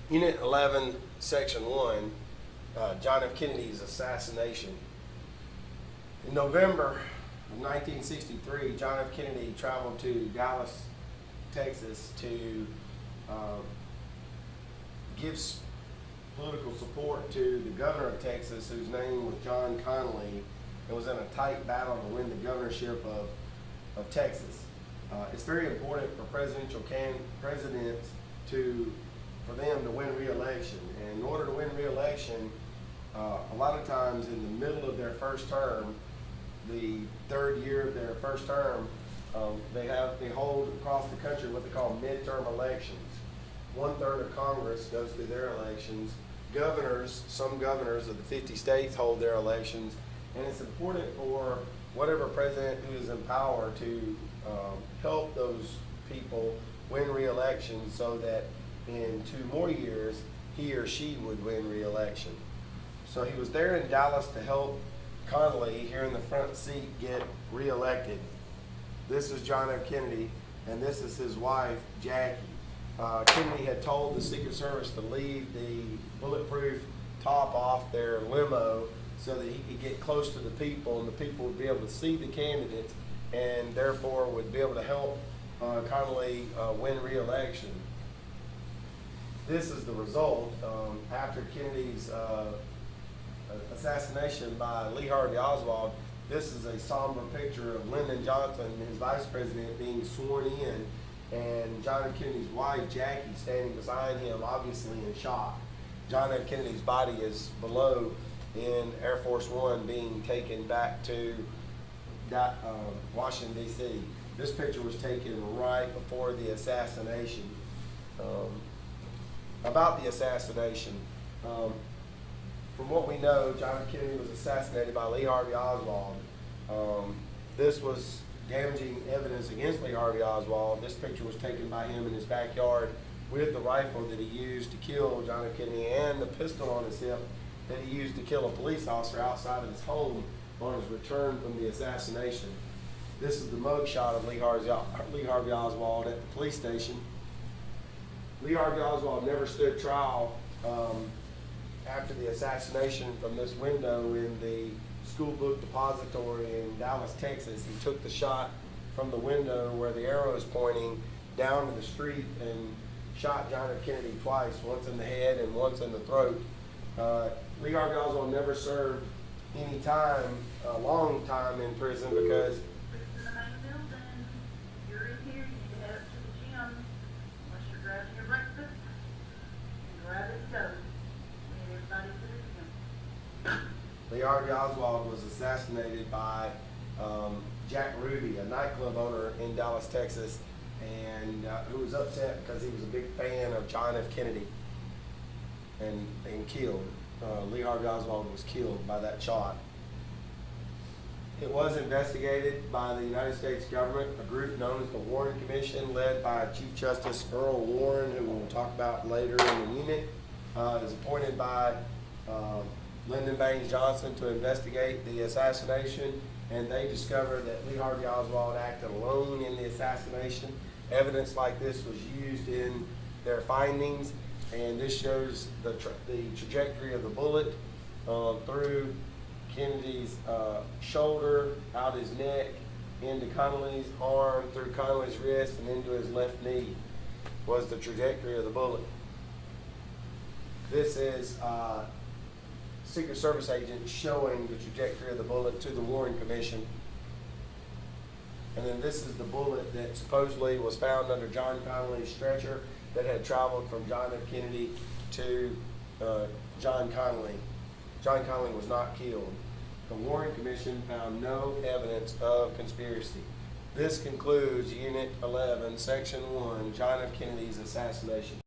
Unit 11, Section 1, John F. Kennedy's assassination. In November of 1963, John F. Kennedy traveled to Dallas, Texas to give political support to the governor of Texas, whose name was John Connally, and was in a tight battle to win the governorship of Texas. It's very important for presidents for them to win re-election. And in order to win re-election, a lot of times in the middle of their first term, the third year of their first term, they hold across the country what they call midterm elections. 1/3 of Congress goes through their elections. Some governors of the 50 states hold their elections, and it's important for whatever president who is in power to help those people win re-election so that in 2 more years he or she would win re-election. So he was there in Dallas to help Connally, here in the front seat, get re-elected. This is John F. Kennedy, and this is his wife, Jackie. Kennedy had told the Secret Service to leave the bulletproof top off their limo so that he could get close to the people, and the people would be able to see the candidates and therefore would be able to help Connally win re-election. This is the result. After Kennedy's assassination by Lee Harvey Oswald, this is a somber picture of Lyndon Johnson, his vice president, being sworn in, and John F. Kennedy's wife, Jackie, standing beside him, obviously in shock. John F. Kennedy's body is below in Air Force One, being taken back to Washington, D.C. This picture was taken right before the assassination. About the assassination, from what we know, John F. Kennedy was assassinated by Lee Harvey Oswald. This was damaging evidence against Lee Harvey Oswald. This picture was taken by him in his backyard with the rifle that he used to kill John F. Kennedy and the pistol on his hip that he used to kill a police officer outside of his home on his return from the assassination. This is the mugshot of Lee Harvey Oswald at the police station. Lee Harvey Oswald never stood trial after the assassination. From this window in the school book depository in Dallas, Texas, he took the shot from the window where the arrow is pointing down to the street and shot John F. Kennedy twice, once in the head and once in the throat. Lee Harvey Oswald never served any time, a long time in prison, because Lee Harvey Oswald was assassinated by Jack Ruby, a nightclub owner in Dallas, Texas, and who was upset because he was a big fan of John F. Kennedy, and killed. Lee Harvey Oswald was killed by that shot. It was investigated by the United States government, a group known as the Warren Commission, led by Chief Justice Earl Warren, who we'll talk about later in the unit, is appointed by Lyndon Baines Johnson to investigate the assassination, and they discovered that Lee Harvey Oswald acted alone in the assassination. Evidence like this was used in their findings, and this shows the trajectory of the bullet through Kennedy's shoulder, out his neck, into Connally's arm, through Connally's wrist, and into his left knee was the trajectory of the bullet. This is Secret Service agent showing the trajectory of the bullet to the Warren Commission. And then this is the bullet that supposedly was found under John Connally's stretcher that had traveled from John F. Kennedy to John Connally. John Connally was not killed. The Warren Commission found no evidence of conspiracy. This concludes Unit 11, Section 1, John F. Kennedy's assassination.